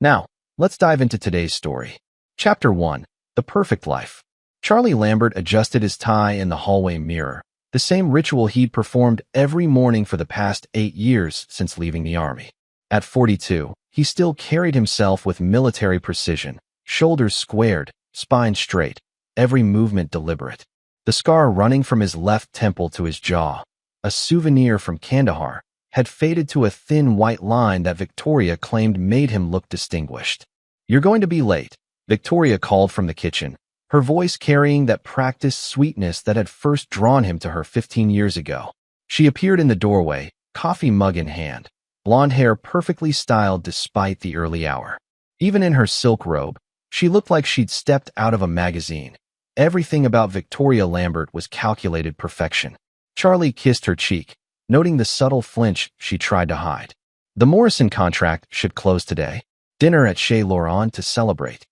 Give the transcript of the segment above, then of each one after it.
Now, let's dive into today's story. Chapter 1. The Perfect Life. Charlie Lambert adjusted his tie in the hallway mirror, the same ritual he'd performed every morning for the past 8 years since leaving the army. At 42, he still carried himself with military precision, shoulders squared, spine straight, every movement deliberate. The scar running from his left temple to his jaw, a souvenir from Kandahar, had faded to a thin white line that Victoria claimed made him look distinguished. "You're going to be late," Victoria called from the kitchen, her voice carrying that practiced sweetness that had first drawn him to her 15 years ago. She appeared in the doorway, coffee mug in hand, blonde hair perfectly styled despite the early hour. Even in her silk robe, she looked like she'd stepped out of a magazine. Everything about Victoria Lambert was calculated perfection. Charlie kissed her cheek, noting the subtle flinch she tried to hide. "The Morrison contract should close today. Dinner at Chez Laurent to celebrate."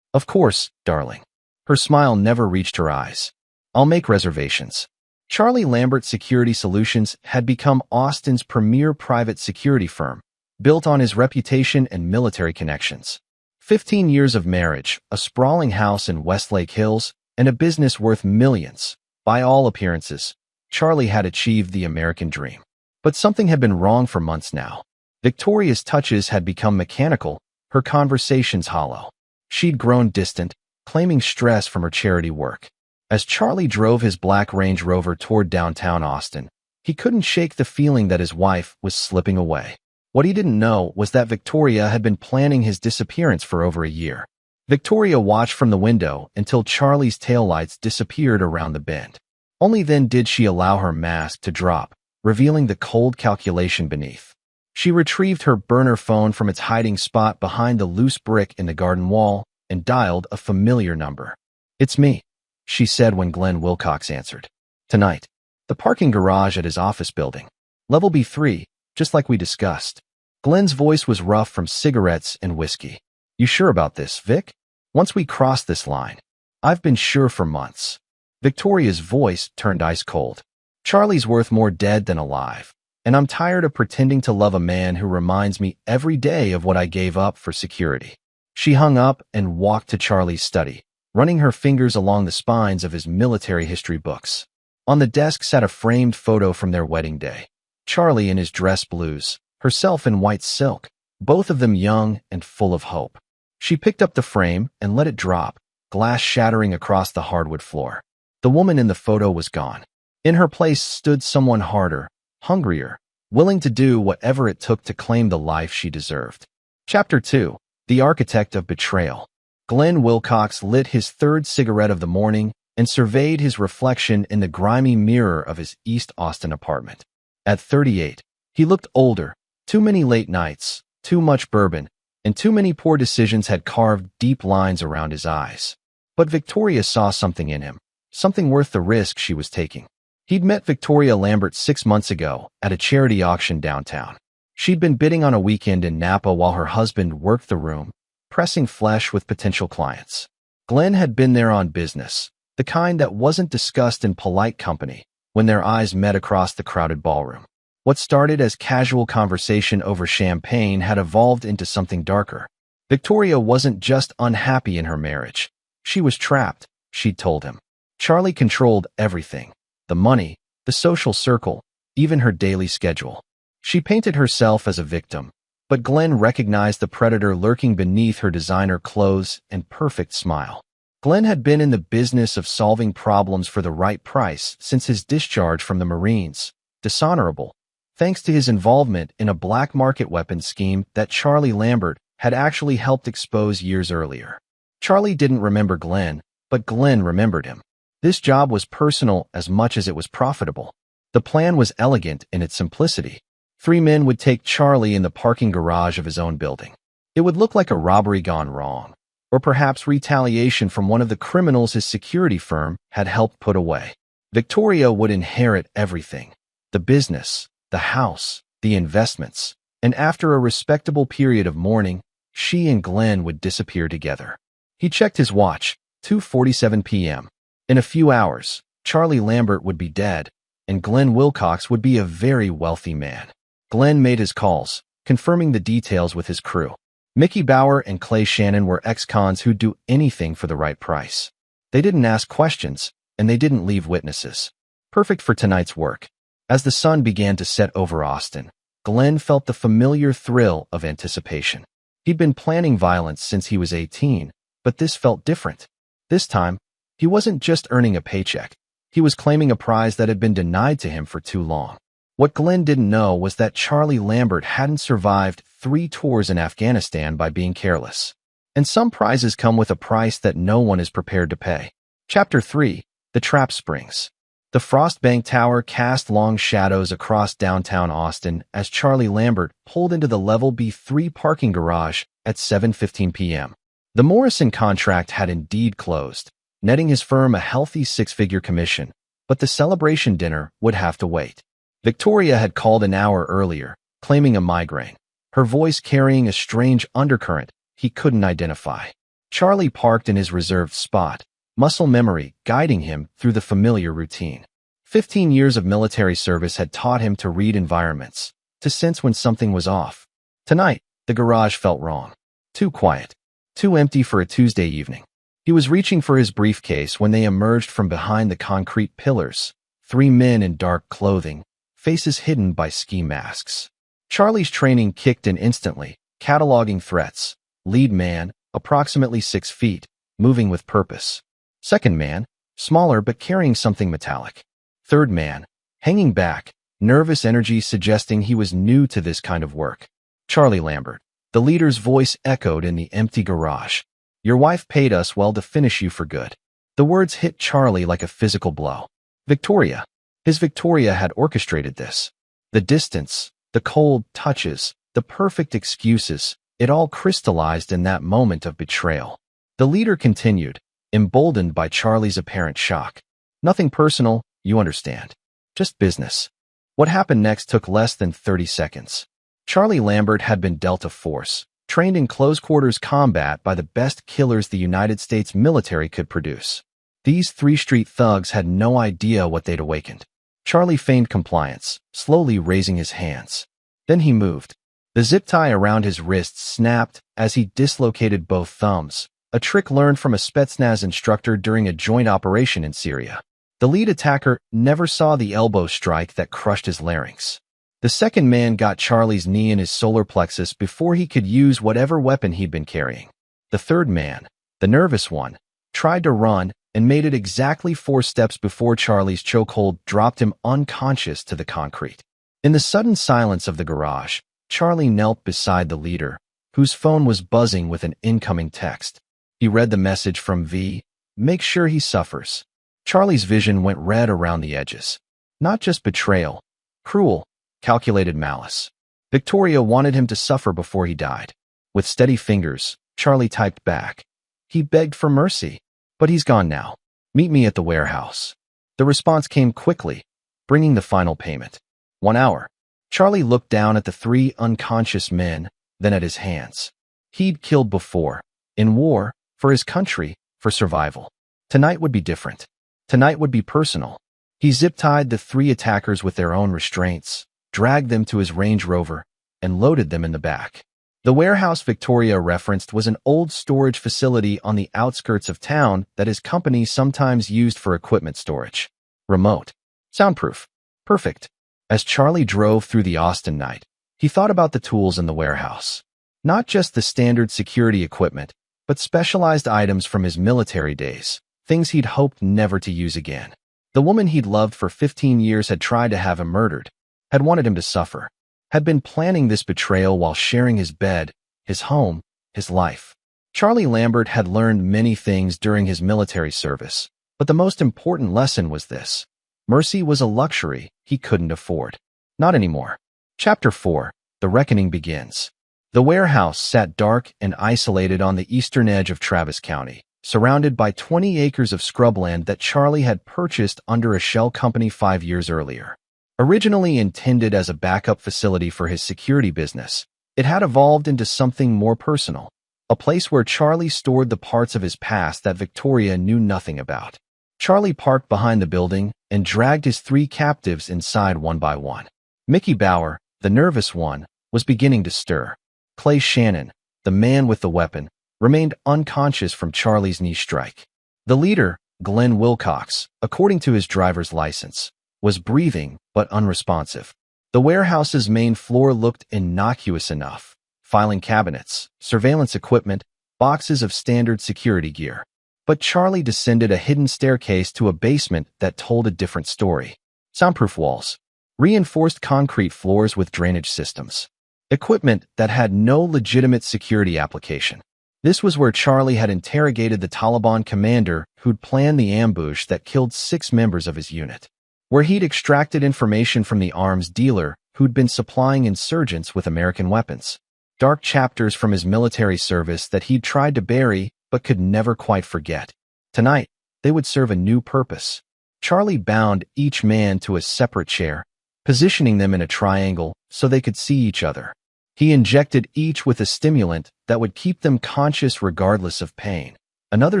"Of course, darling." Her smile never reached her eyes. "I'll make reservations." Charlie Lambert Security Solutions had become Austin's premier private security firm, built on his reputation and military connections. 15 years of marriage, a sprawling house in Westlake Hills, and a business worth millions. By all appearances, Charlie had achieved the American dream. But something had been wrong for months now. Victoria's touches had become mechanical, her conversations hollow. She'd grown distant, claiming stress from her charity work. As Charlie drove his black Range Rover toward downtown Austin, he couldn't shake the feeling that his wife was slipping away. What he didn't know was that Victoria had been planning his disappearance for over a year. Victoria watched from the window until Charlie's taillights disappeared around the bend. Only then did she allow her mask to drop, revealing the cold calculation beneath. She retrieved her burner phone from its hiding spot behind the loose brick in the garden wall and dialed a familiar number. "It's me," she said when Glenn Wilcox answered. "Tonight. The parking garage at his office building. Level B3, just like we discussed." Glenn's voice was rough from cigarettes and whiskey. "You sure about this, Vic? Once we cross this line." "I've been sure for months." Victoria's voice turned ice cold. "Charlie's worth more dead than alive, and I'm tired of pretending to love a man who reminds me every day of what I gave up for security." She hung up and walked to Charlie's study, running her fingers along the spines of his military history books. On the desk sat a framed photo from their wedding day. Charlie in his dress blues, herself in white silk, both of them young and full of hope. She picked up the frame and let it drop, glass shattering across the hardwood floor. The woman in the photo was gone. In her place stood someone harder, hungrier, willing to do whatever it took to claim the life she deserved. Chapter 2. The Architect of Betrayal. Glenn Wilcox lit his third cigarette of the morning and surveyed his reflection in the grimy mirror of his East Austin apartment. At 38, he looked older. Too many late nights, too much bourbon, and too many poor decisions had carved deep lines around his eyes. But Victoria saw something in him, something worth the risk she was taking. He'd met Victoria Lambert 6 months ago at a charity auction downtown. She'd been bidding on a weekend in Napa while her husband worked the room, pressing flesh with potential clients. Glenn had been there on business, the kind that wasn't discussed in polite company, when their eyes met across the crowded ballroom. What started as casual conversation over champagne had evolved into something darker. Victoria wasn't just unhappy in her marriage. She was trapped, she'd told him. Charlie controlled everything: the money, the social circle, even her daily schedule. She painted herself as a victim, but Glenn recognized the predator lurking beneath her designer clothes and perfect smile. Glenn had been in the business of solving problems for the right price since his discharge from the Marines, dishonorable, thanks to his involvement in a black market weapons scheme that Charlie Lambert had actually helped expose years earlier. Charlie didn't remember Glenn, but Glenn remembered him. This job was personal as much as it was profitable. The plan was elegant in its simplicity. 3 men would take Charlie in the parking garage of his own building. It would look like a robbery gone wrong, or perhaps retaliation from one of the criminals his security firm had helped put away. Victoria would inherit everything: the business, the house, the investments, and after a respectable period of mourning, she and Glenn would disappear together. He checked his watch, 2:47 p.m. In a few hours, Charlie Lambert would be dead, and Glenn Wilcox would be a very wealthy man. Glenn made his calls, confirming the details with his crew. Mickey Bauer and Clay Shannon were ex-cons who'd do anything for the right price. They didn't ask questions, and they didn't leave witnesses. Perfect for tonight's work. As the sun began to set over Austin, Glenn felt the familiar thrill of anticipation. He'd been planning violence since he was 18, but this felt different. This time, he wasn't just earning a paycheck. He was claiming a prize that had been denied to him for too long. What Glenn didn't know was that Charlie Lambert hadn't survived 3 tours in Afghanistan by being careless. And some prizes come with a price that no one is prepared to pay. Chapter 3. The Trap Springs. The Frostbank Tower cast long shadows across downtown Austin as Charlie Lambert pulled into the Level B3 parking garage at 7:15 p.m. The Morrison contract had indeed closed, netting his firm a healthy 6-figure commission, but the celebration dinner would have to wait. Victoria had called an hour earlier, claiming a migraine, her voice carrying a strange undercurrent he couldn't identify. Charlie parked in his reserved spot, muscle memory guiding him through the familiar routine. 15 years of military service had taught him to read environments, to sense when something was off. Tonight, the garage felt wrong. Too quiet. Too empty for a Tuesday evening. He was reaching for his briefcase when they emerged from behind the concrete pillars, 3 men in dark clothing, faces hidden by ski masks. Charlie's training kicked in instantly, cataloging threats. Lead man, approximately 6 feet, moving with purpose. Second man, smaller but carrying something metallic. Third man, hanging back, nervous energy suggesting he was new to this kind of work. Charlie Lambert. The leader's voice echoed in the empty garage. Your wife paid us well to finish you for good. The words hit Charlie like a physical blow. Victoria. His Victoria had orchestrated this. The distance, the cold touches, the perfect excuses, it all crystallized in that moment of betrayal. The leader continued, emboldened by Charlie's apparent shock. Nothing personal, you understand. Just business. What happened next took less than 30 seconds. Charlie Lambert had been dealt a force, trained in close-quarters combat by the best killers the United States military could produce. These 3 street thugs had no idea what they'd awakened. Charlie feigned compliance, slowly raising his hands. Then he moved. The zip tie around his wrists snapped as he dislocated both thumbs, a trick learned from a Spetsnaz instructor during a joint operation in Syria. The lead attacker never saw the elbow strike that crushed his larynx. The second man got Charlie's knee in his solar plexus before he could use whatever weapon he'd been carrying. The third man, the nervous one, tried to run and made it exactly 4 steps before Charlie's chokehold dropped him unconscious to the concrete. In the sudden silence of the garage, Charlie knelt beside the leader, whose phone was buzzing with an incoming text. He read the message from V. Make sure he suffers. Charlie's vision went red around the edges. Not just betrayal, cruel, calculated malice. Victoria wanted him to suffer before he died. With steady fingers, Charlie typed back. He begged for mercy, but he's gone now. Meet me at the warehouse. The response came quickly, bringing the final payment. 1 hour. Charlie looked down at the 3 unconscious men, then at his hands. He'd killed before, in war, for his country, for survival. Tonight would be different. Tonight would be personal. He zip-tied the 3 attackers with their own restraints, dragged them to his Range Rover, and loaded them in the back. The warehouse Victoria referenced was an old storage facility on the outskirts of town that his company sometimes used for equipment storage. Remote. Soundproof. Perfect. As Charlie drove through the Austin night, he thought about the tools in the warehouse. Not just the standard security equipment, but specialized items from his military days, things he'd hoped never to use again. The woman he'd loved for 15 years had tried to have him murdered, had wanted him to suffer, had been planning this betrayal while sharing his bed, his home, his life. Charlie Lambert had learned many things during his military service, but the most important lesson was this. Mercy was a luxury he couldn't afford. Not anymore. Chapter 4. The Reckoning Begins. The warehouse sat dark and isolated on the eastern edge of Travis County, surrounded by 20 acres of scrubland that Charlie had purchased under a shell company 5 years earlier. Originally intended as a backup facility for his security business, it had evolved into something more personal, a place where Charlie stored the parts of his past that Victoria knew nothing about. Charlie parked behind the building and dragged his 3 captives inside one by one. Mickey Bauer, the nervous one, was beginning to stir. Clay Shannon, the man with the weapon, remained unconscious from Charlie's knee strike. The leader, Glenn Wilcox, according to his driver's license, was breathing but unresponsive. The warehouse's main floor looked innocuous enough: filing cabinets, surveillance equipment, boxes of standard security gear. But Charlie descended a hidden staircase to a basement that told a different story. Soundproof walls, reinforced concrete floors with drainage systems, equipment that had no legitimate security application. This was where Charlie had interrogated the Taliban commander who'd planned the ambush that killed 6 members of his unit, where he'd extracted information from the arms dealer who'd been supplying insurgents with American weapons. Dark chapters from his military service that he'd tried to bury but could never quite forget. Tonight, they would serve a new purpose. Charlie bound each man to a separate chair, positioning them in a triangle so they could see each other. He injected each with a stimulant that would keep them conscious regardless of pain, another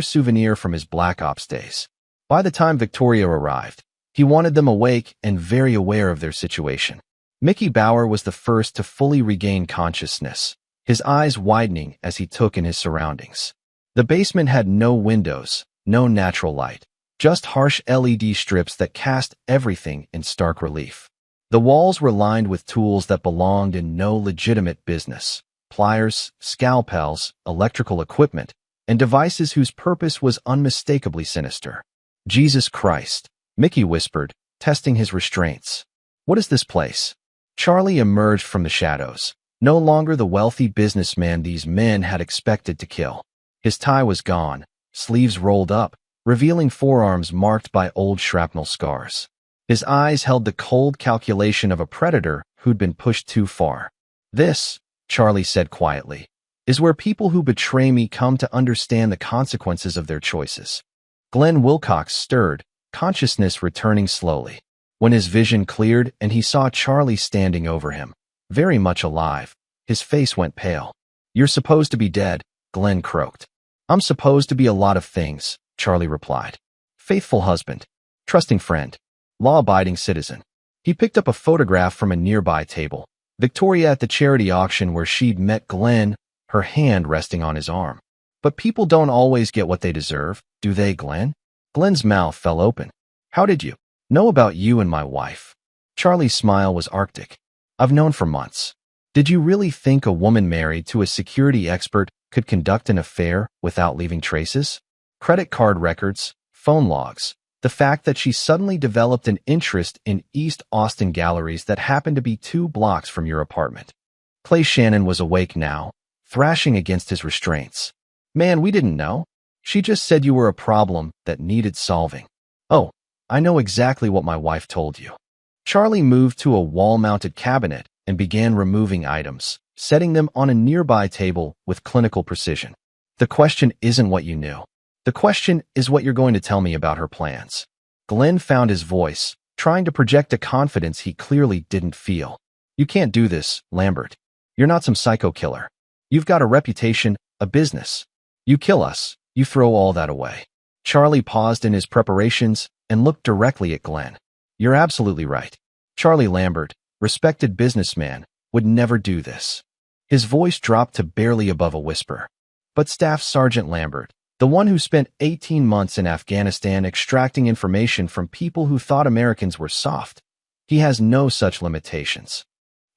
souvenir from his Black Ops days. By the time Victoria arrived, he wanted them awake and very aware of their situation. Mickey Bauer was the first to fully regain consciousness, his eyes widening as he took in his surroundings. The basement had no windows, no natural light, just harsh LED strips that cast everything in stark relief. The walls were lined with tools that belonged in no legitimate business: pliers, scalpels, electrical equipment, and devices whose purpose was unmistakably sinister. "Jesus Christ," Mickey whispered, testing his restraints. "What is this place?" Charlie emerged from the shadows, no longer the wealthy businessman these men had expected to kill. His tie was gone, sleeves rolled up, revealing forearms marked by old shrapnel scars. His eyes held the cold calculation of a predator who'd been pushed too far. "This," Charlie said quietly, "is where people who betray me come to understand the consequences of their choices." Glenn Wilcox stirred, consciousness returning slowly. When his vision cleared and he saw Charlie standing over him, very much alive, his face went pale. "You're supposed to be dead," Glenn croaked. "I'm supposed to be a lot of things," Charlie replied. "Faithful husband, trusting friend, law-abiding citizen." He picked up a photograph from a nearby table. Victoria at the charity auction where she'd met Glenn, her hand resting on his arm. "But people don't always get what they deserve, do they, Glenn?" Glenn's mouth fell open. "How did you know about you and my wife?" Charlie's smile was arctic. "I've known for months." "Did you really think a woman married to a security expert could conduct an affair without leaving traces? Credit card records, phone logs, the fact that she suddenly developed an interest in East Austin galleries that happened to be 2 blocks from your apartment." Clay Shannon was awake now, thrashing against his restraints. "Man, we didn't know. She just said you were a problem that needed solving." "Oh, I know exactly what my wife told you." Charlie moved to a wall-mounted cabinet and began removing items, setting them on a nearby table with clinical precision. "The question isn't what you knew. The question is what you're going to tell me about her plans." Glenn found his voice, trying to project a confidence he clearly didn't feel. "You can't do this, Lambert. You're not some psycho killer. You've got a reputation, a business. You kill us, you throw all that away." Charlie paused in his preparations and looked directly at Glenn. "You're absolutely right. Charlie Lambert, respected businessman, would never do this." His voice dropped to barely above a whisper. "But Staff Sergeant Lambert, the one who spent 18 months in Afghanistan extracting information from people who thought Americans were soft, he has no such limitations."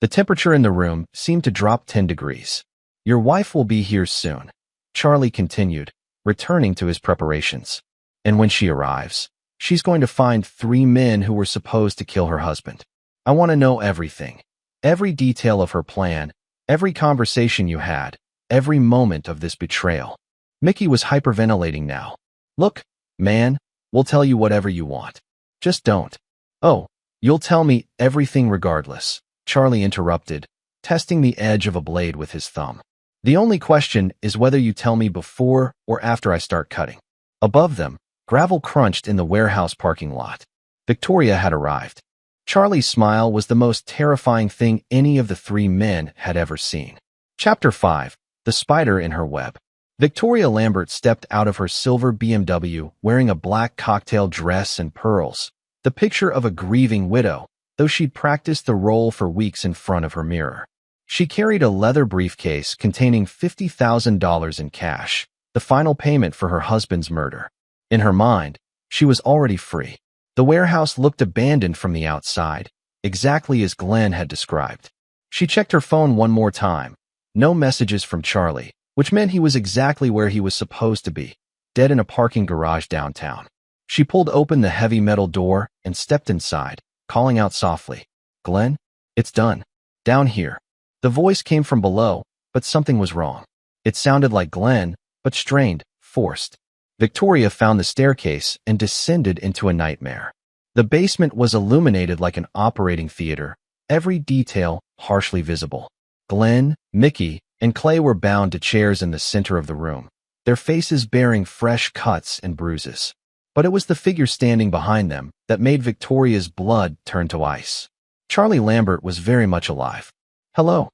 The temperature in the room seemed to drop 10 degrees. "Your wife will be here soon," Charlie continued, returning to his preparations. "And when she arrives, she's going to find 3 men who were supposed to kill her husband. I want to know everything. Every detail of her plan, every conversation you had, every moment of this betrayal." Mickey was hyperventilating now. "Look, man, we'll tell you whatever you want. Just don't." "Oh, you'll tell me everything regardless," Charlie interrupted, testing the edge of a blade with his thumb. "The only question is whether you tell me before or after I start cutting." Above them, gravel crunched in the warehouse parking lot. Victoria had arrived. Charlie's smile was the most terrifying thing any of the 3 men had ever seen. Chapter 5: The Spider in Her Web. Victoria Lambert stepped out of her silver BMW wearing a black cocktail dress and pearls, the picture of a grieving widow, though she'd practiced the role for weeks in front of her mirror. She carried a leather briefcase containing $50,000 in cash, the final payment for her husband's murder. In her mind, she was already free. The warehouse looked abandoned from the outside, exactly as Glenn had described. She checked her phone one more time. No messages from Charlie, which meant he was exactly where he was supposed to be, dead in a parking garage downtown. She pulled open the heavy metal door and stepped inside, calling out softly, "Glenn, it's done. Down here." The voice came from below, but something was wrong. It sounded like Glenn, but strained, forced. Victoria found the staircase and descended into a nightmare. The basement was illuminated like an operating theater, every detail harshly visible. Glenn, Mickey, and Clay were bound to chairs in the center of the room, their faces bearing fresh cuts and bruises. But it was the figure standing behind them that made Victoria's blood turn to ice. Charlie Lambert was very much alive. "Hello,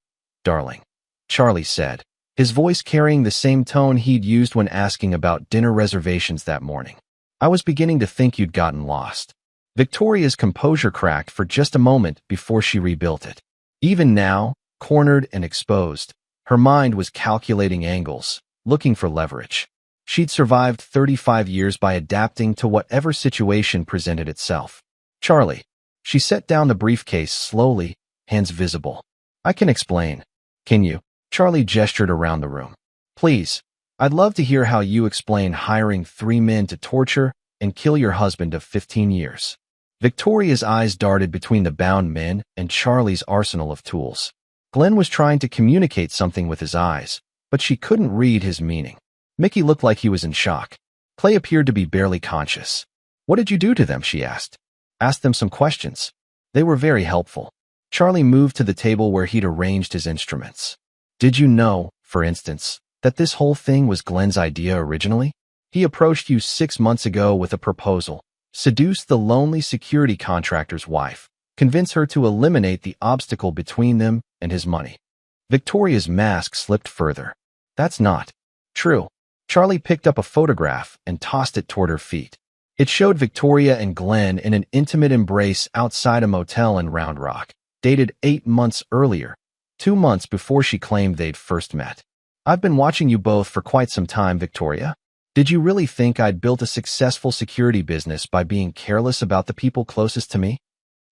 darling," Charlie said, his voice carrying the same tone he'd used when asking about dinner reservations that morning. "I was beginning to think you'd gotten lost." Victoria's composure cracked for just a moment before she rebuilt it. Even now, cornered and exposed, her mind was calculating angles, looking for leverage. She'd survived 35 years by adapting to whatever situation presented itself. "Charlie." She set down the briefcase slowly, hands visible. "I can explain." "Can you?" Charlie gestured around the room. "Please, I'd love to hear how you explain hiring 3 men to torture and kill your husband of 15 years. Victoria's eyes darted between the bound men and Charlie's arsenal of tools. Glenn was trying to communicate something with his eyes, but she couldn't read his meaning. Mickey looked like he was in shock. Clay appeared to be barely conscious. "What did you do to them?" she asked. "Ask them some questions. They were very helpful." Charlie moved to the table where he'd arranged his instruments. "Did you know, for instance, that this whole thing was Glenn's idea originally? He approached you 6 months ago with a proposal, seduced the lonely security contractor's wife, convinced her to eliminate the obstacle between them and his money." Victoria's mask slipped further. "That's not true." Charlie picked up a photograph and tossed it toward her feet. It showed Victoria and Glenn in an intimate embrace outside a motel in Round Rock, dated 8 months earlier, 2 months before she claimed they'd first met. "I've been watching you both for quite some time, Victoria. Did you really think I'd built a successful security business by being careless about the people closest to me?"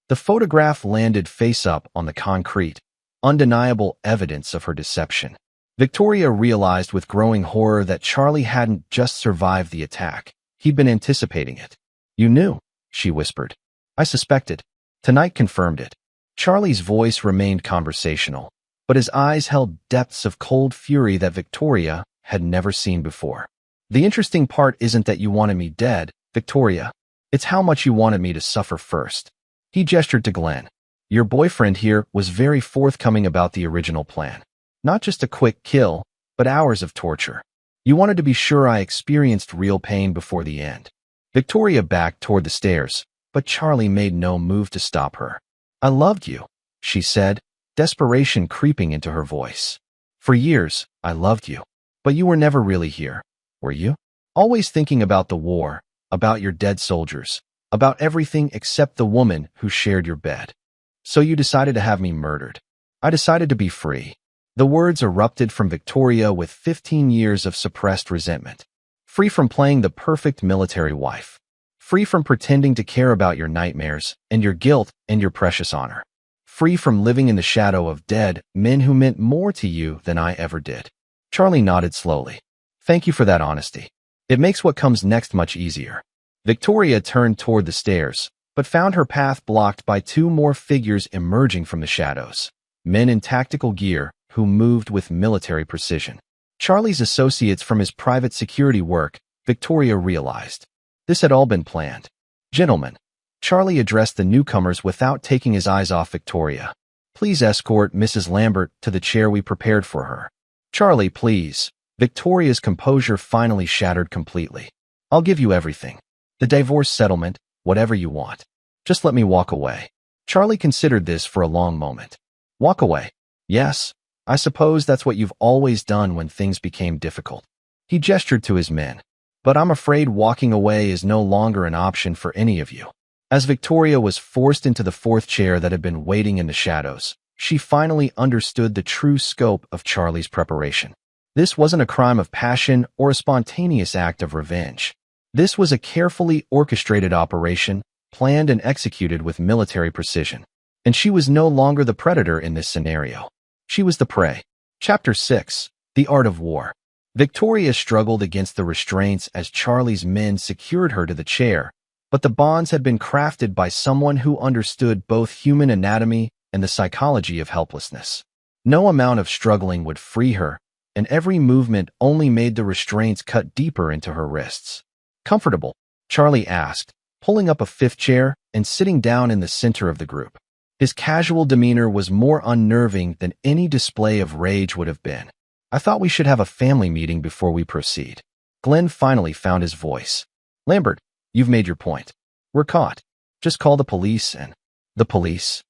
The photograph landed face up on the concrete, undeniable evidence of her deception. Victoria realized with growing horror that Charlie hadn't just survived the attack. He'd been anticipating it. "You knew," she whispered. "I suspected. Tonight confirmed it." Charlie's voice remained conversational, but his eyes held depths of cold fury that Victoria had never seen before. "The interesting part isn't that you wanted me dead, Victoria. It's how much you wanted me to suffer first." He gestured to Glenn. "Your boyfriend here was very forthcoming about the original plan. Not just a quick kill, but hours of torture. You wanted to be sure I experienced real pain before the end." Victoria backed toward the stairs, but Charlie made no move to stop her. "I loved you," she said, desperation creeping into her voice. "For years, I loved you. But you were never really here, were you? Always thinking about the war, about your dead soldiers, about everything except the woman who shared your bed. So you decided to have me murdered. I decided to be free." The words erupted from Victoria with 15 years of suppressed resentment. "Free from playing the perfect military wife. Free from pretending to care about your nightmares and your guilt and your precious honor. Free from living in the shadow of dead men who meant more to you than I ever did." Charlie nodded slowly. "Thank you for that honesty. It makes what comes next much easier." Victoria turned toward the stairs, but found her path blocked by 2 more figures emerging from the shadows. Men in tactical gear who moved with military precision. Charlie's associates from his private security work, Victoria realized. This had all been planned. "Gentlemen," Charlie addressed the newcomers without taking his eyes off Victoria. "Please escort Mrs. Lambert to the chair we prepared for her." "Charlie, please." Victoria's composure finally shattered completely. "I'll give you everything. The divorce settlement, whatever you want. Just let me walk away." Charlie considered this for a long moment. "Walk away? Yes. I suppose that's what you've always done when things became difficult." He gestured to his men. "But I'm afraid walking away is no longer an option for any of you." As Victoria was forced into the 4th chair that had been waiting in the shadows, She finally understood the true scope of Charlie's preparation. This wasn't a crime of passion or a spontaneous act of revenge. This was a carefully orchestrated operation, planned and executed with military precision. And she was no longer the predator in this scenario. She was the prey. Chapter 6. The Art of War. Victoria struggled against the restraints as Charlie's men secured her to the chair, but the bonds had been crafted by someone who understood both human anatomy and the psychology of helplessness. No amount of struggling would free her, and every movement only made the restraints cut deeper into her wrists. Comfortable? Charlie asked, pulling up a fifth chair and sitting down in the center of the group. His casual demeanor was more unnerving than any display of rage would have been. I thought we should have a family meeting before we proceed. Glenn finally found his voice. Lambert, you've made your point. We're caught. Just call the police and... The police?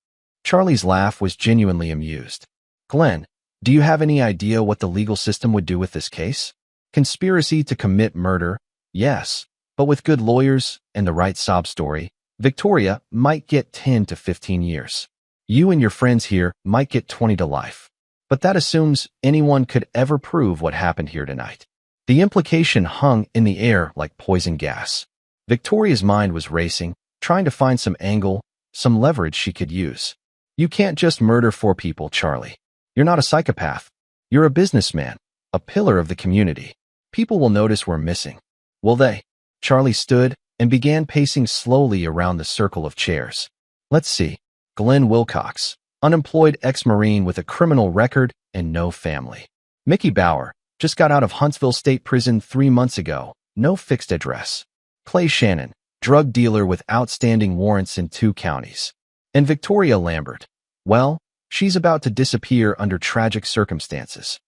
Charlie's laugh was genuinely amused. Glenn, do you have any idea what the legal system would do with this case? Conspiracy to commit murder, yes, but with good lawyers and the right sob story, Victoria might get 10 to 15 years. You and your friends here might get 20 to life. But that assumes anyone could ever prove what happened here tonight. The implication hung in the air like poison gas. Victoria's mind was racing, trying to find some angle, some leverage she could use. You can't just murder 4 people, Charlie. You're not a psychopath. You're a businessman, a pillar of the community. People will notice we're missing. Will they? Charlie stood and began pacing slowly around the circle of chairs. Let's see. Glenn Wilcox, unemployed ex-Marine with a criminal record and no family. Mickey Bauer, just got out of Huntsville State Prison 3 months ago, no fixed address. Clay Shannon, drug dealer with outstanding warrants in 2 counties. And Victoria Lambert, well, she's about to disappear under tragic circumstances.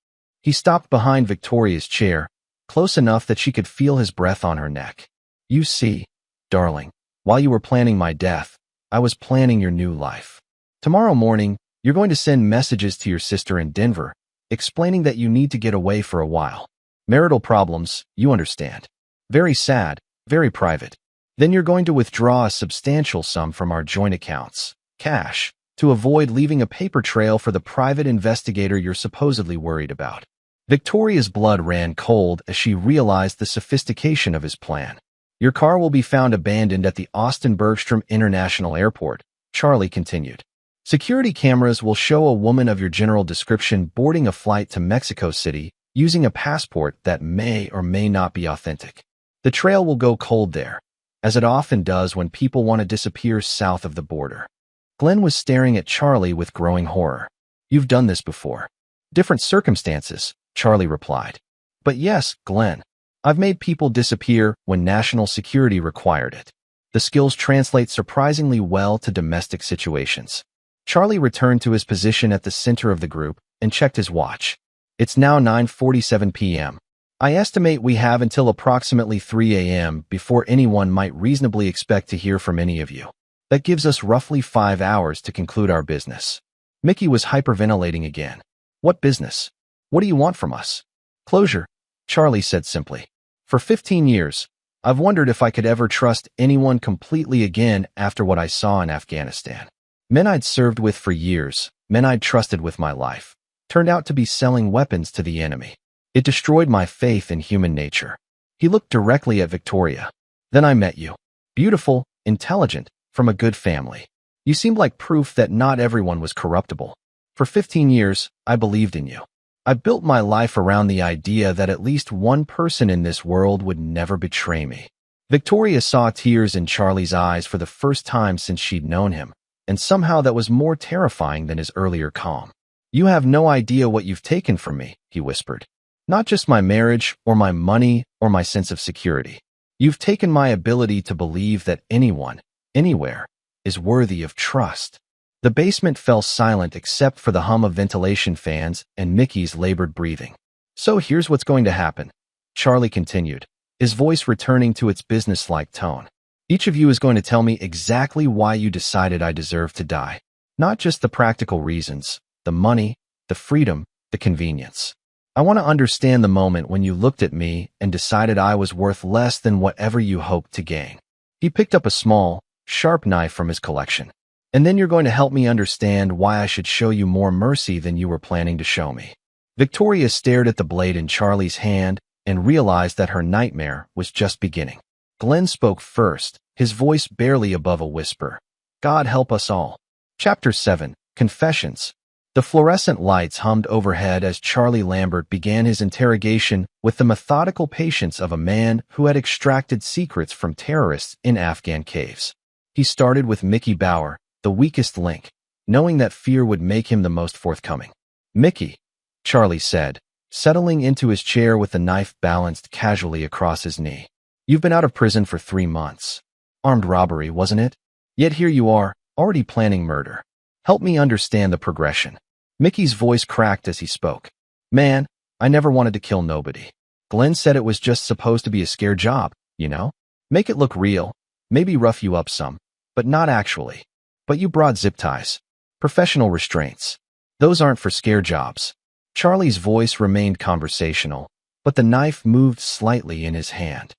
He stopped behind Victoria's chair, close enough that she could feel his breath on her neck. You see, darling, while you were planning my death, I was planning your new life. Tomorrow morning, you're going to send messages to your sister in Denver, explaining that you need to get away for a while. Marital problems, you understand. Very sad, very private. Then you're going to withdraw a substantial sum from our joint accounts, cash, to avoid leaving a paper trail for the private investigator you're supposedly worried about. Victoria's blood ran cold as she realized the sophistication of his plan. Your car will be found abandoned at the Austin Bergstrom International Airport, Charlie continued. Security cameras will show a woman of your general description boarding a flight to Mexico City using a passport that may or may not be authentic. The trail will go cold there, as it often does when people want to disappear south of the border. Glenn was staring at Charlie with growing horror. You've done this before. Different circumstances, Charlie replied. But yes, Glenn, I've made people disappear when national security required it. The skills translate surprisingly well to domestic situations. Charlie returned to his position at the center of the group and checked his watch. It's now 9:47 p.m. I estimate we have until approximately 3 a.m. before anyone might reasonably expect to hear from any of you. That gives us roughly 5 hours to conclude our business. Mickey was hyperventilating again. What business? What do you want from us? Closure, Charlie said simply. For 15 years, I've wondered if I could ever trust anyone completely again after what I saw in Afghanistan. Men I'd served with for years, men I'd trusted with my life, turned out to be selling weapons to the enemy. It destroyed my faith in human nature. He looked directly at Victoria. Then I met you. Beautiful, intelligent, from a good family. You seemed like proof that not everyone was corruptible. For 15 years, I believed in you. I built my life around the idea that at least one person in this world would never betray me. Victoria saw tears in Charlie's eyes for the first time since she'd known him, and somehow that was more terrifying than his earlier calm. You have no idea what you've taken from me, he whispered. Not just my marriage, or my money, or my sense of security. You've taken my ability to believe that anyone, anywhere, is worthy of trust. The basement fell silent except for the hum of ventilation fans and Mickey's labored breathing. So here's what's going to happen, Charlie continued, his voice returning to its businesslike tone. Each of you is going to tell me exactly why you decided I deserve to die. Not just the practical reasons, the money, the freedom, the convenience. I want to understand the moment when you looked at me and decided I was worth less than whatever you hoped to gain. He picked up a small, sharp knife from his collection. And then you're going to help me understand why I should show you more mercy than you were planning to show me. Victoria stared at the blade in Charlie's hand and realized that her nightmare was just beginning. Glenn spoke first, his voice barely above a whisper. God help us all. Chapter 7. Confessions. The fluorescent lights hummed overhead as Charlie Lambert began his interrogation with the methodical patience of a man who had extracted secrets from terrorists in Afghan caves. He started with Mickey Bauer, the weakest link, knowing that fear would make him the most forthcoming. Mickey, Charlie said, settling into his chair with the knife balanced casually across his knee. You've been out of prison for 3 months. Armed robbery, wasn't it? Yet here you are, already planning murder. Help me understand the progression. Mickey's voice cracked as he spoke. Man, I never wanted to kill nobody. Glenn said it was just supposed to be a scare job, you know? Make it look real, maybe rough you up some, but not actually. But you brought zip ties. Professional restraints. Those aren't for scare jobs. Charlie's voice remained conversational, but the knife moved slightly in his hand.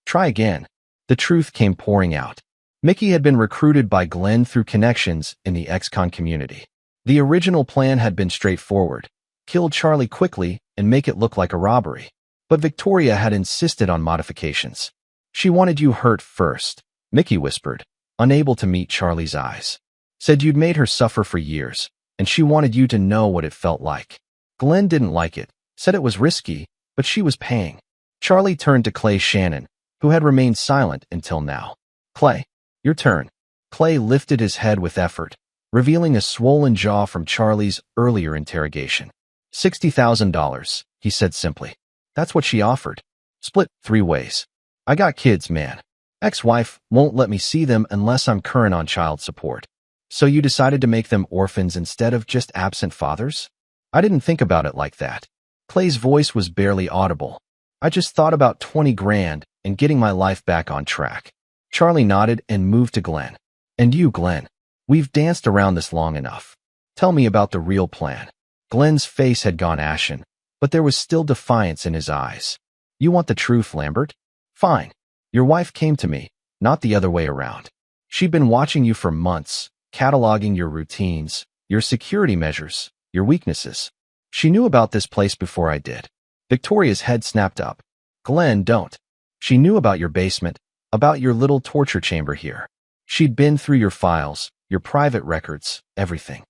Try again. The truth came pouring out. Mickey had been recruited by Glenn through connections in the ex-con community. The original plan had been straightforward. Kill Charlie quickly and make it look like a robbery. But Victoria had insisted on modifications. She wanted you hurt first, Mickey whispered, unable to meet Charlie's eyes. Said you'd made her suffer for years, and she wanted you to know what it felt like. Glenn didn't like it, said it was risky, but she was paying. Charlie turned to Clay Shannon, who had remained silent until now. Clay, your turn. Clay lifted his head with effort, revealing a swollen jaw from Charlie's earlier interrogation. $60,000, he said simply. That's what she offered. Split 3 ways. I got kids, man. Ex-wife won't let me see them unless I'm current on child support. So you decided to make them orphans instead of just absent fathers? I didn't think about it like that. Clay's voice was barely audible. I just thought about 20 grand and getting my life back on track. Charlie nodded and moved to Glenn. And you, Glenn. We've danced around this long enough. Tell me about the real plan. Glenn's face had gone ashen, but there was still defiance in his eyes. You want the truth, Lambert? Fine. Your wife came to me, not the other way around. She'd been watching you for months, cataloging your routines, your security measures, your weaknesses. She knew about this place before I did. Victoria's head snapped up. Glenn, don't. She knew about your basement, about your little torture chamber here. She'd been through your files, your private records, everything.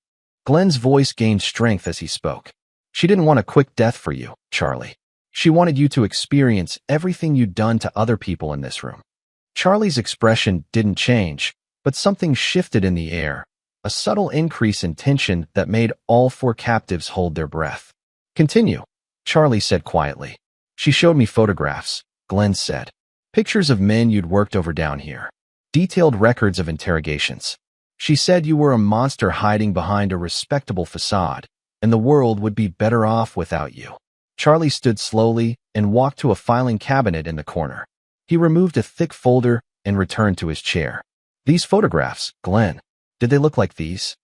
Glenn's voice gained strength as he spoke. She didn't want a quick death for you, Charlie. She wanted you to experience everything you'd done to other people in this room. Charlie's expression didn't change, but something shifted in the air, a subtle increase in tension that made all 4 captives hold their breath. Continue, Charlie said quietly. She showed me photographs, Glenn said. Pictures of men you'd worked over down here. Detailed records of interrogations. She said you were a monster hiding behind a respectable facade, and the world would be better off without you. Charlie stood slowly and walked to a filing cabinet in the corner. He removed a thick folder and returned to his chair. These photographs, Glenn, did they look like these?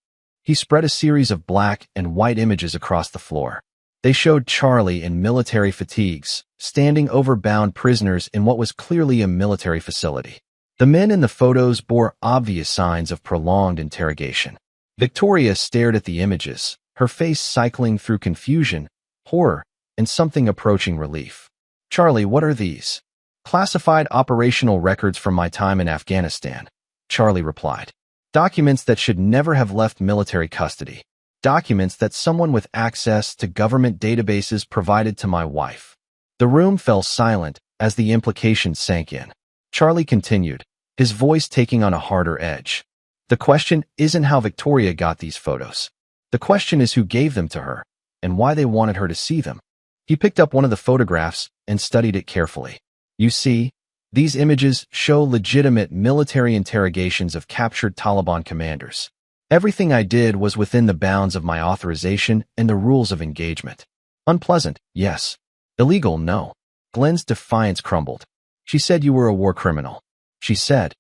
He spread a series of black and white images across the floor. They showed Charlie in military fatigues, standing over bound prisoners in what was clearly a military facility. The men in the photos bore obvious signs of prolonged interrogation. Victoria stared at the images, her face cycling through confusion, horror, and something approaching relief. Charlie, what are these? Classified operational records from my time in Afghanistan, Charlie replied. Documents that should never have left military custody. Documents that someone with access to government databases provided to my wife. The room fell silent as the implications sank in. Charlie continued, his voice taking on a harder edge. The question isn't how Victoria got these photos. The question is who gave them to her, and why they wanted her to see them. He picked up one of the photographs and studied it carefully. You see, these images show legitimate military interrogations of captured Taliban commanders. Everything I did was within the bounds of my authorization and the rules of engagement. Unpleasant, yes. Illegal, no. Glenn's defiance crumbled. She said you were a war criminal. She said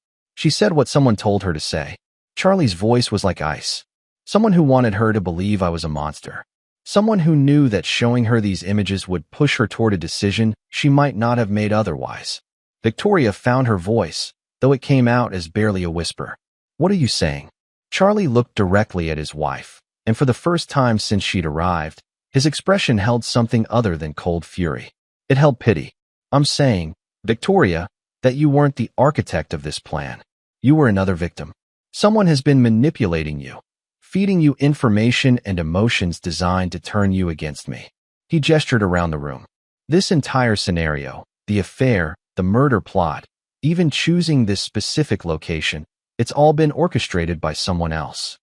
what someone told her to say. Charlie's voice was like ice. Someone who wanted her to believe I was a monster. Someone who knew that showing her these images would push her toward a decision she might not have made otherwise. Victoria found her voice, though it came out as barely a whisper. What are you saying? Charlie looked directly at his wife, and for the first time since she'd arrived, his expression held something other than cold fury. It held pity. "I'm saying, Victoria, that you weren't the architect of this plan. You were another victim. Someone has been manipulating you, feeding you information and emotions designed to turn you against me." He gestured around the room. This entire scenario, the affair, the murder plot, even choosing this specific location, it's all been orchestrated by someone else.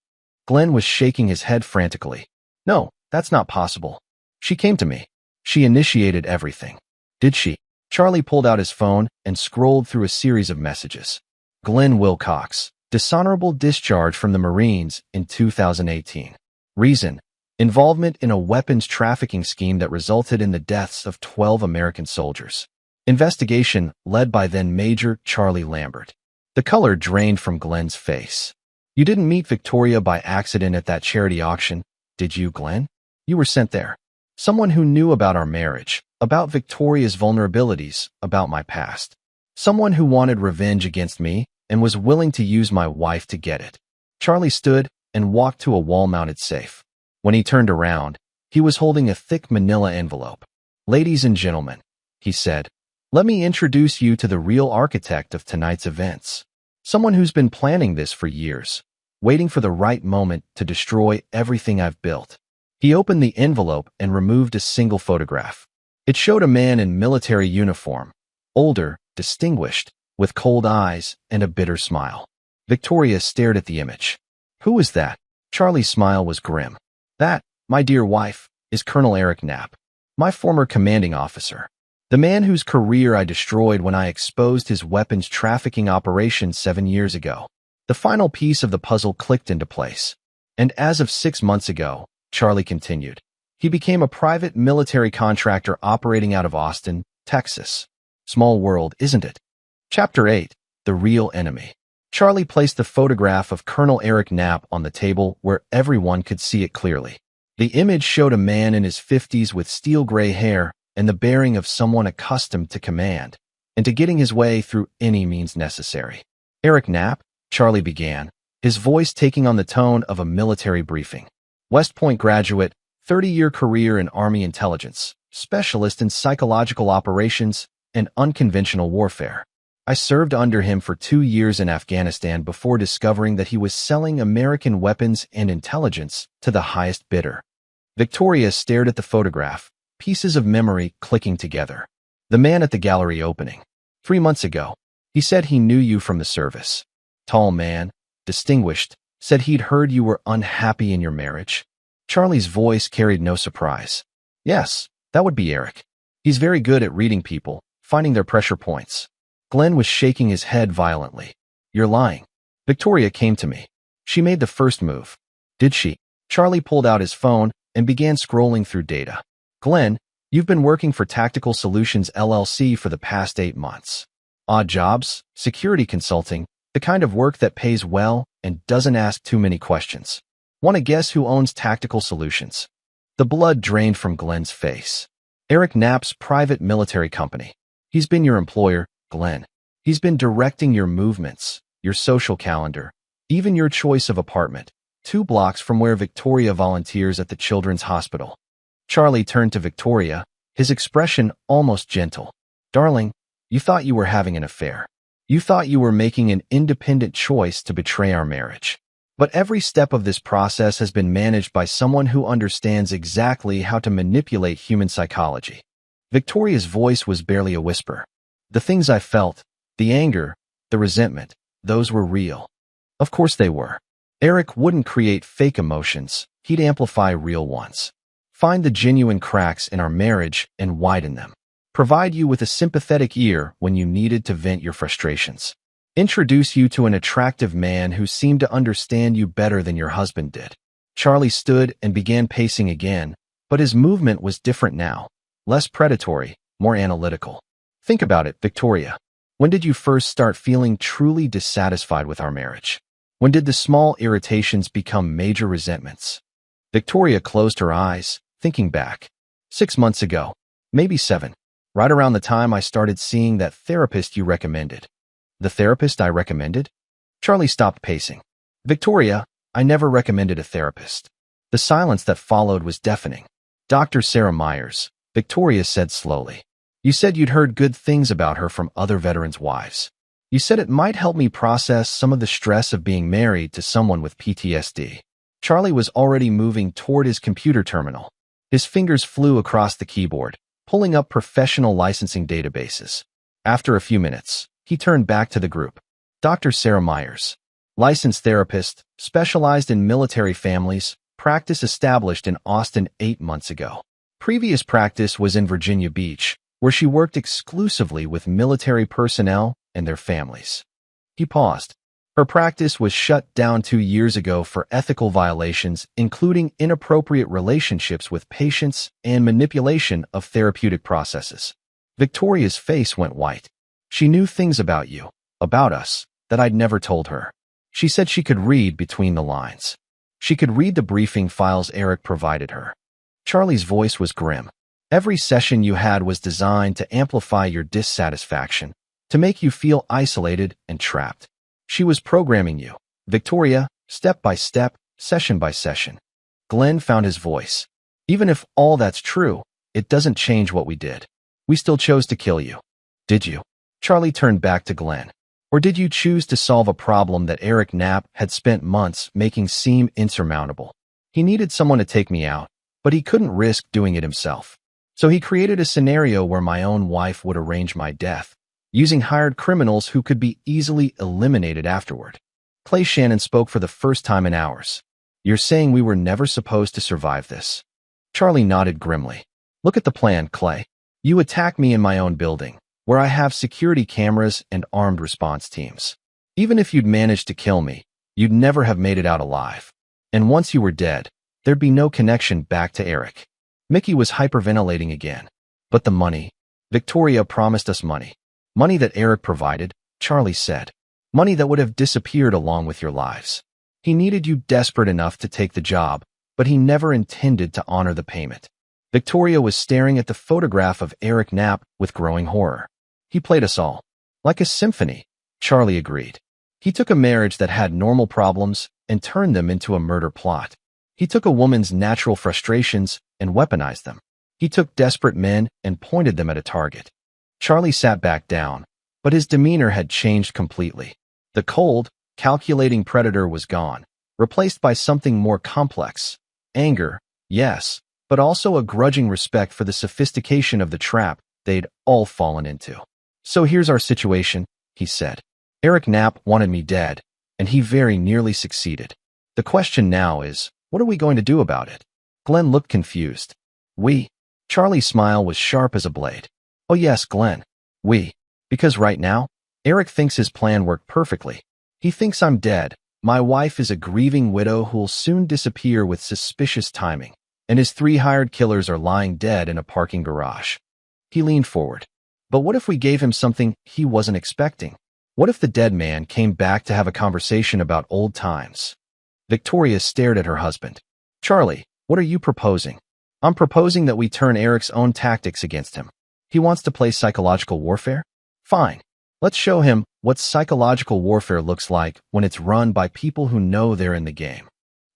Glenn was shaking his head frantically. "No, that's not possible. She came to me. She initiated everything." "Did she?" Charlie pulled out his phone and scrolled through a series of messages. Glenn Wilcox, dishonorable discharge from the Marines in 2018. Reason: involvement in a weapons trafficking scheme that resulted in the deaths of 12 American soldiers. Investigation led by then Major Charlie Lambert. The color drained from Glenn's face. "You didn't meet Victoria by accident at that charity auction, did you, Glenn? You were sent there. Someone who knew about our marriage, about Victoria's vulnerabilities, about my past. Someone who wanted revenge against me and was willing to use my wife to get it." Charlie stood and walked to a wall-mounted safe. When he turned around, he was holding a thick manila envelope. "Ladies and gentlemen," he said, "let me introduce you to the real architect of tonight's events. Someone who's been planning this for years, waiting for the right moment to destroy everything I've built." He opened the envelope and removed a single photograph. It showed a man in military uniform, older, distinguished, with cold eyes and a bitter smile. Victoria stared at the image. "Who is that?" Charlie's smile was grim. "That, my dear wife, is Colonel Eric Knapp, my former commanding officer. The man whose career I destroyed when I exposed his weapons trafficking operation 7 years ago." The final piece of the puzzle clicked into place. "And as of 6 months ago," Charlie continued, "he became a private military contractor operating out of Austin, Texas." Small world, isn't it? Chapter 8. The Real Enemy. Charlie placed the photograph of Colonel Eric Knapp on the table where everyone could see it clearly. The image showed a man in his 50s with steel-gray hair and the bearing of someone accustomed to command and to getting his way through any means necessary. "Eric Knapp," Charlie began, his voice taking on the tone of a military briefing. "West Point graduate, 30-year career in Army intelligence, specialist in psychological operations and unconventional warfare. I served under him for 2 years in Afghanistan before discovering that he was selling American weapons and intelligence to the highest bidder." Victoria stared at the photograph, pieces of memory clicking together. "The man at the gallery opening. 3 months ago. He said he knew you from the service. Tall man, distinguished, said he'd heard you were unhappy in your marriage." Charlie's voice carried no surprise. "Yes, that would be Eric. He's very good at reading people, finding their pressure points." Glenn was shaking his head violently. "You're lying. Victoria came to me. She made the first move." "Did she?" Charlie pulled out his phone and began scrolling through data. "Glenn, you've been working for Tactical Solutions LLC for the past 8 months. Odd jobs, security consulting, the kind of work that pays well and doesn't ask too many questions. Want to guess who owns Tactical Solutions?" The blood drained from Glenn's face. "Eric Knapp's private military company. He's been your employer, Glenn. He's been directing your movements, your social calendar, even your choice of apartment, 2 blocks from where Victoria volunteers at the Children's Hospital." Charlie turned to Victoria, his expression almost gentle. "Darling, you thought you were having an affair. You thought you were making an independent choice to betray our marriage. But every step of this process has been managed by someone who understands exactly how to manipulate human psychology." Victoria's voice was barely a whisper. "The things I felt, the anger, the resentment, those were real. Of course they were. Eric wouldn't create fake emotions, he'd amplify real ones. Find the genuine cracks in our marriage and widen them. Provide you with a sympathetic ear when you needed to vent your frustrations. Introduce you to an attractive man who seemed to understand you better than your husband did." Charlie stood and began pacing again, but his movement was different now. Less predatory, more analytical. "Think about it, Victoria. When did you first start feeling truly dissatisfied with our marriage? When did the small irritations become major resentments?" Victoria closed her eyes, thinking back. 6 months ago, maybe 7. Right around the time I started seeing that therapist you recommended." "The therapist I recommended?" Charlie stopped pacing. "Victoria, I never recommended a therapist. The silence that followed was deafening. Dr. Sarah Myers, Victoria said slowly. You said you'd heard good things about her from other veterans' wives. You said it might help me process some of the stress of being married to someone with PTSD. Charlie was already moving toward his computer terminal. His fingers flew across the keyboard, pulling up professional licensing databases. After a few minutes, he turned back to the group. Dr. Sarah Myers, licensed therapist, specialized in military families, practice established in Austin 8 months ago. Previous practice was in Virginia Beach, where she worked exclusively with military personnel and their families. He paused. Her practice was shut down 2 years ago for ethical violations, including inappropriate relationships with patients and manipulation of therapeutic processes. Victoria's face went white. She knew things about you, about us, that I'd never told her. She said she could read between the lines. She could read the briefing files Eric provided her. Charlie's voice was grim. Every session you had was designed to amplify your dissatisfaction, to make you feel isolated and trapped. She was programming you, Victoria, step by step, session by session. Glenn found his voice. Even if all that's true, it doesn't change what we did. We still chose to kill you. Did you? Charlie turned back to Glenn. Or did you choose to solve a problem that Eric Knapp had spent months making seem insurmountable? He needed someone to take me out, but he couldn't risk doing it himself. So he created a scenario where my own wife would arrange my death, using hired criminals who could be easily eliminated afterward. Clay Shannon spoke for the first time in hours. You're saying we were never supposed to survive this? Charlie nodded grimly. Look at the plan, Clay. You attack me in my own building, where I have security cameras and armed response teams. Even if you'd managed to kill me, you'd never have made it out alive. And once you were dead, there'd be no connection back to Eric. Mickey was hyperventilating again. But the money. Victoria promised us money. Money that Eric provided, Charlie said. Money that would have disappeared along with your lives. He needed you desperate enough to take the job, but he never intended to honor the payment. Victoria was staring at the photograph of Eric Knapp with growing horror. He played us all. Like a symphony, Charlie agreed. He took a marriage that had normal problems and turned them into a murder plot. He took a woman's natural frustrations and weaponized them. He took desperate men and pointed them at a target. Charlie sat back down, but his demeanor had changed completely. The cold, calculating predator was gone, replaced by something more complex. Anger, yes, but also a grudging respect for the sophistication of the trap they'd all fallen into. So here's our situation, he said. Eric Knapp wanted me dead, and he very nearly succeeded. The question now is, what are we going to do about it? Glenn looked confused. We? Charlie's smile was sharp as a blade. Oh yes, Glenn. We. Because right now, Eric thinks his plan worked perfectly. He thinks I'm dead. My wife is a grieving widow who'll soon disappear with suspicious timing, and his 3 hired killers are lying dead in a parking garage. He leaned forward. But what if we gave him something he wasn't expecting? What if the dead man came back to have a conversation about old times? Victoria stared at her husband. Charlie, what are you proposing? I'm proposing that we turn Eric's own tactics against him. He wants to play psychological warfare? Fine. Let's show him what psychological warfare looks like when it's run by people who know they're in the game.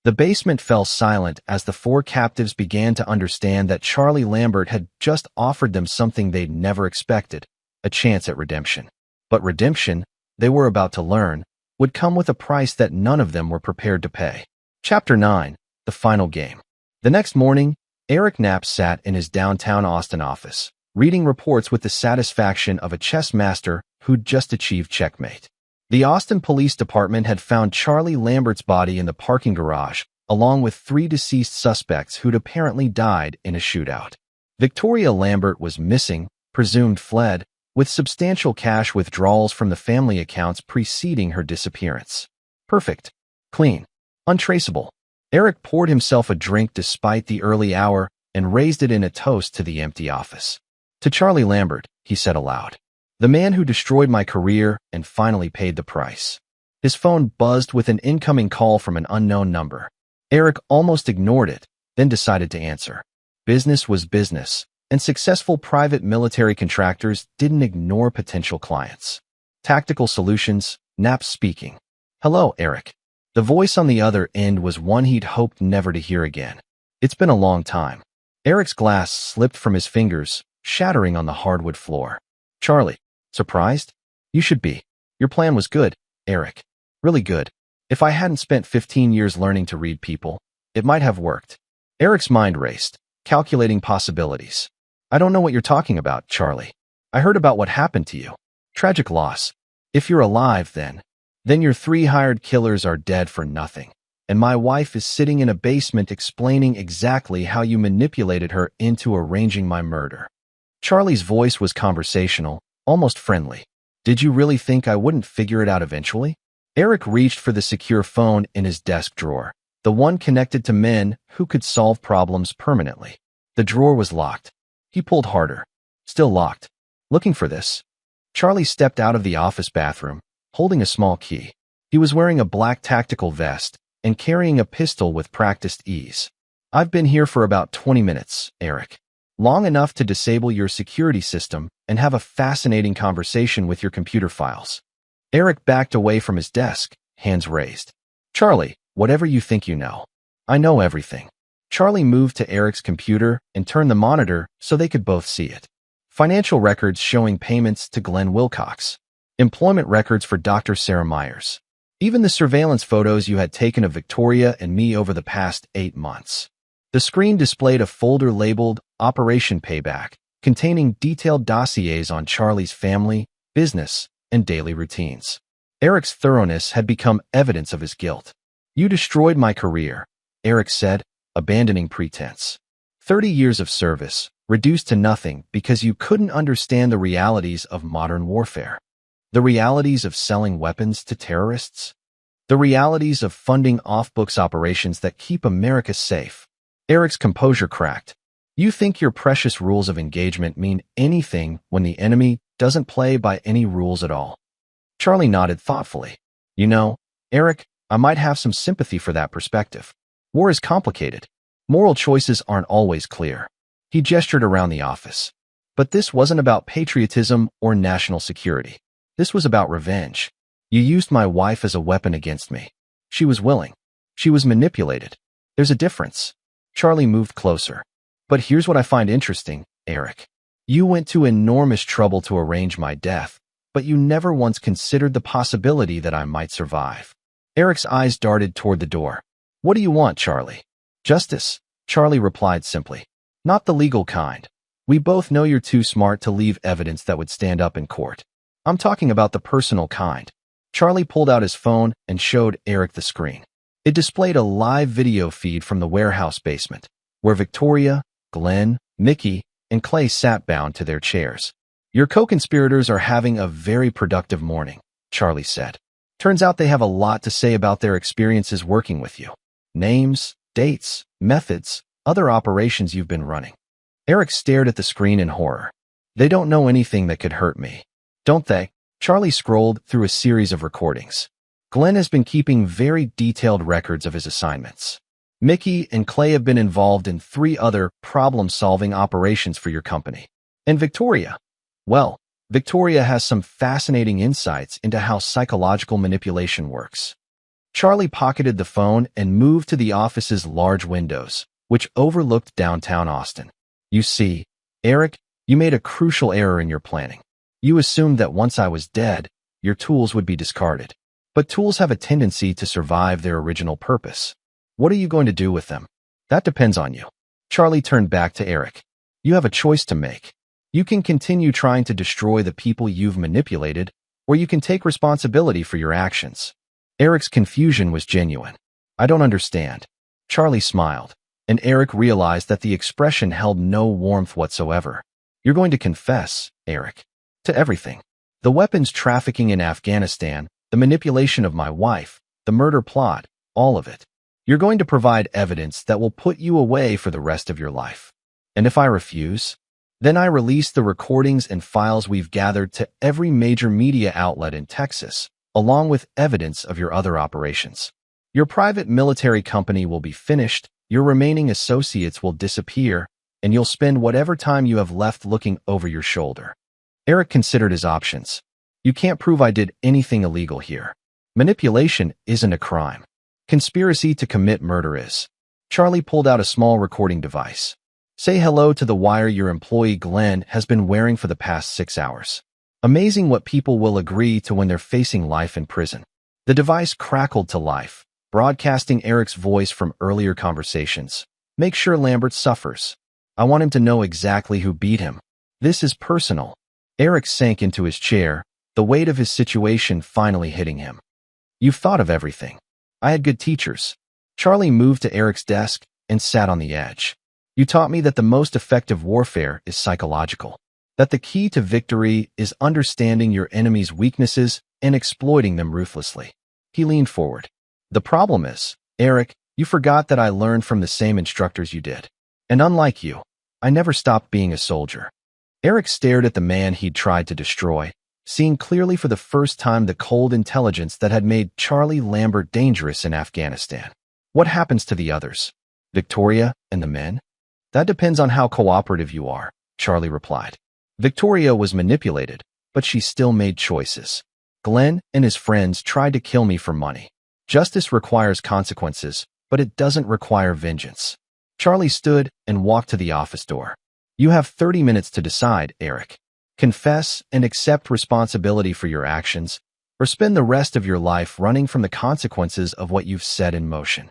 The basement fell silent as the 4 captives began to understand that Charlie Lambert had just offered them something they'd never expected, a chance at redemption. But redemption, they were about to learn, would come with a price that none of them were prepared to pay. Chapter 9, The Final Game. The next morning, Eric Knapp sat in his downtown Austin office, reading reports with the satisfaction of a chess master who'd just achieved checkmate. The Austin Police Department had found Charlie Lambert's body in the parking garage, along with 3 deceased suspects who'd apparently died in a shootout. Victoria Lambert was missing, presumed fled, with substantial cash withdrawals from the family accounts preceding her disappearance. Perfect. Clean. Untraceable. Eric poured himself a drink despite the early hour and raised it in a toast to the empty office. To Charlie Lambert, he said aloud. The man who destroyed my career and finally paid the price. His phone buzzed with an incoming call from an unknown number. Eric almost ignored it, then decided to answer. Business was business, and successful private military contractors didn't ignore potential clients. Tactical Solutions, Knapp speaking. Hello, Eric. The voice on the other end was one he'd hoped never to hear again. It's been a long time. Eric's glass slipped from his fingers, shattering on the hardwood floor. Charlie, surprised? You should be. Your plan was good, Eric. Really good. If I hadn't spent 15 years learning to read people, it might have worked. Eric's mind raced, calculating possibilities. I don't know what you're talking about, Charlie. I heard about what happened to you. Tragic loss. If you're alive, then your 3 hired killers are dead for nothing. And my wife is sitting in a basement explaining exactly how you manipulated her into arranging my murder. Charlie's voice was conversational, almost friendly. Did you really think I wouldn't figure it out eventually? Eric reached for the secure phone in his desk drawer, the one connected to men who could solve problems permanently. The drawer was locked. He pulled harder. Still locked. Looking for this. Charlie stepped out of the office bathroom, holding a small key. He was wearing a black tactical vest and carrying a pistol with practiced ease. I've been here for about 20 minutes, Eric. Long enough to disable your security system and have a fascinating conversation with your computer files. Eric backed away from his desk, hands raised. Charlie, whatever you think you know. I know everything. Charlie moved to Eric's computer and turned the monitor so they could both see it. Financial records showing payments to Glenn Wilcox. Employment records for Dr. Sarah Myers. Even the surveillance photos you had taken of Victoria and me over the past 8 months. The screen displayed a folder labeled Operation Payback, containing detailed dossiers on Charlie's family, business, and daily routines. Eric's thoroughness had become evidence of his guilt. You destroyed my career, Eric said, abandoning pretense. 30 years of service, reduced to nothing because you couldn't understand the realities of modern warfare. The realities of selling weapons to terrorists. The realities of funding off-books operations that keep America safe. Eric's composure cracked. You think your precious rules of engagement mean anything when the enemy doesn't play by any rules at all? Charlie nodded thoughtfully. You know, Eric, I might have some sympathy for that perspective. War is complicated. Moral choices aren't always clear. He gestured around the office. But this wasn't about patriotism or national security. This was about revenge. You used my wife as a weapon against me. She was willing. She was manipulated. There's a difference. Charlie moved closer. But here's what I find interesting, Eric. You went to enormous trouble to arrange my death, but you never once considered the possibility that I might survive. Eric's eyes darted toward the door. What do you want, Charlie? Justice, Charlie replied simply. Not the legal kind. We both know you're too smart to leave evidence that would stand up in court. I'm talking about the personal kind. Charlie pulled out his phone and showed Eric the screen. It displayed a live video feed from the warehouse basement, where Victoria, Glenn, Mickey, and Clay sat bound to their chairs. Your co-conspirators are having a very productive morning, Charlie said. Turns out they have a lot to say about their experiences working with you. Names, dates, methods, other operations you've been running. Eric stared at the screen in horror. They don't know anything that could hurt me, don't they? Charlie scrolled through a series of recordings. Glenn has been keeping very detailed records of his assignments. Mickey and Clay have been involved in 3 other problem-solving operations for your company. And Victoria? Well, Victoria has some fascinating insights into how psychological manipulation works. Charlie pocketed the phone and moved to the office's large windows, which overlooked downtown Austin. You see, Eric, you made a crucial error in your planning. You assumed that once I was dead, your tools would be discarded. But tools have a tendency to survive their original purpose. What are you going to do with them? That depends on you. Charlie turned back to Eric. You have a choice to make. You can continue trying to destroy the people you've manipulated, or you can take responsibility for your actions. Eric's confusion was genuine. I don't understand. Charlie smiled, and Eric realized that the expression held no warmth whatsoever. You're going to confess, Eric, to everything. The weapons trafficking in Afghanistan, the manipulation of my wife, the murder plot, all of it. You're going to provide evidence that will put you away for the rest of your life. And if I refuse, then I release the recordings and files we've gathered to every major media outlet in Texas, along with evidence of your other operations. Your private military company will be finished, your remaining associates will disappear, and you'll spend whatever time you have left looking over your shoulder. Eric considered his options. You can't prove I did anything illegal here. Manipulation isn't a crime. Conspiracy to commit murder is. Charlie pulled out a small recording device. Say hello to the wire your employee Glenn has been wearing for the past 6 hours. Amazing what people will agree to when they're facing life in prison. The device crackled to life, broadcasting Eric's voice from earlier conversations. Make sure Lambert suffers. I want him to know exactly who beat him. This is personal. Eric sank into his chair, the weight of his situation finally hitting him. You've thought of everything. I had good teachers. Charlie moved to Eric's desk and sat on the edge. You taught me that the most effective warfare is psychological. That the key to victory is understanding your enemy's weaknesses and exploiting them ruthlessly. He leaned forward. The problem is, Eric, you forgot that I learned from the same instructors you did. And unlike you, I never stopped being a soldier. Eric stared at the man he'd tried to destroy, seeing clearly for the first time the cold intelligence that had made Charlie Lambert dangerous in Afghanistan. What happens to the others? Victoria and the men? That depends on how cooperative you are, Charlie replied. Victoria was manipulated, but she still made choices. Glenn and his friends tried to kill me for money. Justice requires consequences, but it doesn't require vengeance. Charlie stood and walked to the office door. You have 30 minutes to decide, Eric. Confess and accept responsibility for your actions, or spend the rest of your life running from the consequences of what you've set in motion.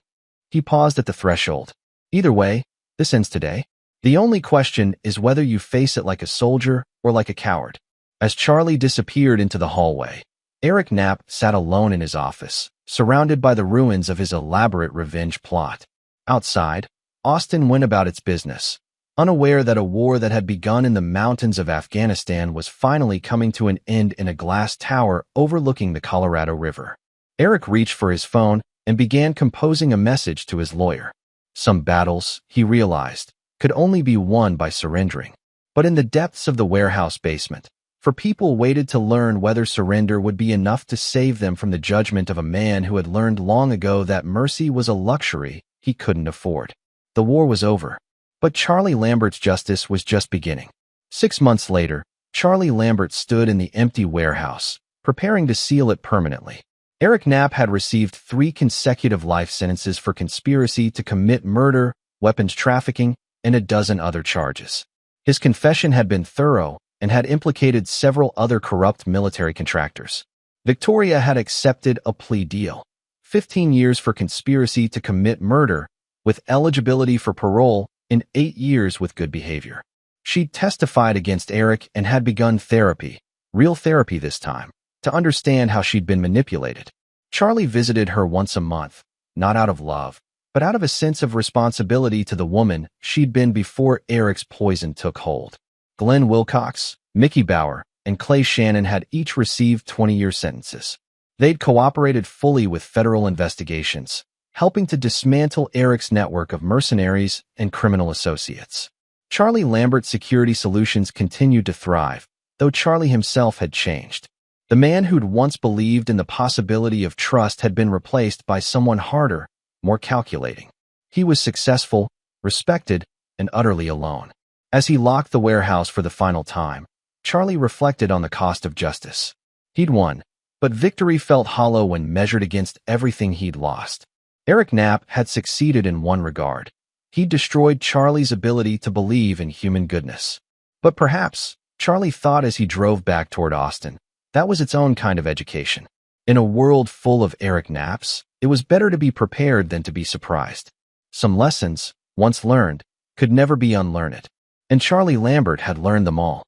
He paused at the threshold. Either way, this ends today. The only question is whether you face it like a soldier or like a coward. As Charlie disappeared into the hallway, Eric Knapp sat alone in his office, surrounded by the ruins of his elaborate revenge plot. Outside, Austin went about its business, unaware that a war that had begun in the mountains of Afghanistan was finally coming to an end in a glass tower overlooking the Colorado River. Eric reached for his phone and began composing a message to his lawyer. Some battles, he realized, could only be won by surrendering. But in the depths of the warehouse basement, for people waited to learn whether surrender would be enough to save them from the judgment of a man who had learned long ago that mercy was a luxury he couldn't afford. The war was over, but Charlie Lambert's justice was just beginning. 6 months later, Charlie Lambert stood in the empty warehouse, preparing to seal it permanently. Eric Knapp had received 3 consecutive life sentences for conspiracy to commit murder, weapons trafficking, and a dozen other charges. His confession had been thorough and had implicated several other corrupt military contractors. Victoria had accepted a plea deal, 15 years for conspiracy to commit murder, with eligibility for parole, and 8 years with good behavior. She'd testified against Eric and had begun therapy, real therapy this time, to understand how she'd been manipulated. Charlie visited her once a month, not out of love, but out of a sense of responsibility to the woman she'd been before Eric's poison took hold. Glenn Wilcox, Mickey Bauer, and Clay Shannon had each received 20-year sentences. They'd cooperated fully with federal investigations, helping to dismantle Eric's network of mercenaries and criminal associates. Charlie Lambert's security solutions continued to thrive, though Charlie himself had changed. The man who'd once believed in the possibility of trust had been replaced by someone harder, more calculating. He was successful, respected, and utterly alone. As he locked the warehouse for the final time, Charlie reflected on the cost of justice. He'd won, but victory felt hollow when measured against everything he'd lost. Eric Knapp had succeeded in one regard. He'd destroyed Charlie's ability to believe in human goodness. But perhaps, Charlie thought as he drove back toward Austin, that was its own kind of education. In a world full of Eric Knapps, it was better to be prepared than to be surprised. Some lessons, once learned, could never be unlearned. And Charlie Lambert had learned them all.